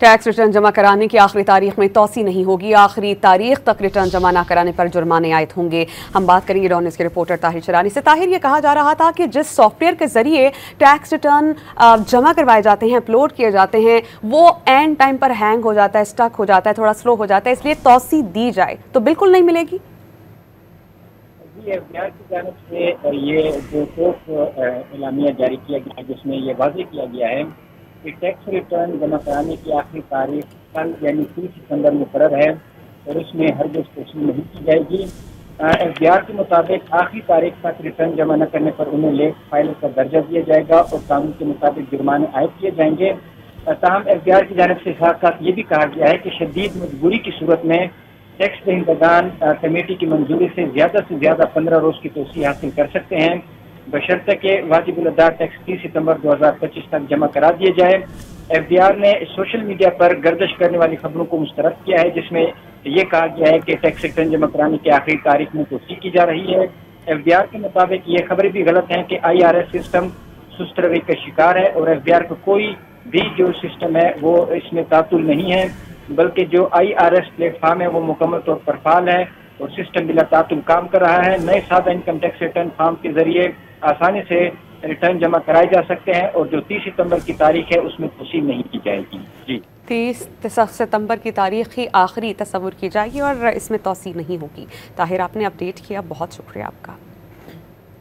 Tax return जमा कराने की आखिरी तारीख में तोसी नहीं होगी। आखिरी तारीख तक रिटर्न जमा न कराने पर जुर्माने आयद होंगे। हम बात करेंगे डॉन न्यूज़ के रिपोर्टर ताहिर चरानी से। ताहिर, ये कहा जा रहा था कि जिस सॉफ्टवेयर के जरिए टैक्स रिटर्न जमा करवाए जाते हैं, अपलोड किए जाते हैं, वो एंड टाइम पर हैंग हो जाता है, स्टक हो जाता है, थोड़ा स्लो हो जाता है, इसलिए तोसी दी जाए तो बिल्कुल नहीं मिलेगी। एफबीआई की जानिब से ये जो ठोस एलामिया जारी किया गया जिसमें ये वाज़ेह किया गया है कि टैक्स रिटर्न जमा कराने की आखिरी तारीख कल यानी 30 सितंबर मुकर्रर है और उसमें हरगिज़ तोसी नहीं की जाएगी। एफबीआई के मुताबिक आखिरी तारीख तक रिटर्न जमा न करने पर उन्हें लेट फाइल का दर्जा दिया जाएगा और कानून के मुताबिक जुर्माने आयद किए जाएंगे। ताहम एफबीआई की जानिब से साथ साथ ये भी कहा गया है कि शदीद मजबूरी की सूरत में टैक्स दहिंदगान कमेटी की मंजूरी से ज़्यादा 15 रोज़ की तोसी हासिल कर सकते हैं, बशर्ते के वाजिबुल अदा टैक्स 30 सितंबर 2025 तक जमा करा दिए जाए। एफबीआई ने सोशल मीडिया पर गर्दिश करने वाली खबरों को मुस्तरद किया है जिसमें यह कहा गया है कि टैक्स रिटर्न जमा कराने की आखिरी तारीख में तोसी की जा रही है। एफबीआई के मुताबिक ये खबरें भी गलत हैं कि IRS सिस्टम सुस्त रवैये का शिकार है और एफबीआई का कोई भी जो सिस्टम है वो इसमें तातुल नहीं है, बल्कि जो IRS प्लेटफॉर्म है वो मुकम्मल तौर पर फाल है और सिस्टम बिला तातुल काम कर रहा है। नए सादा इनकम टैक्स रिटर्न फॉर्म के जरिए आसानी से रिटर्न जमा कराए जा सकते हैं और जो 30 सितंबर की तारीख है उसमें तोसी नहीं की जाएगी। जी, 30 सितंबर की तारीख ही आखिरी तस्वुर की जाएगी और इसमें तोसी नहीं होगी। ताहिर, आपने अपडेट किया, बहुत शुक्रिया आपका।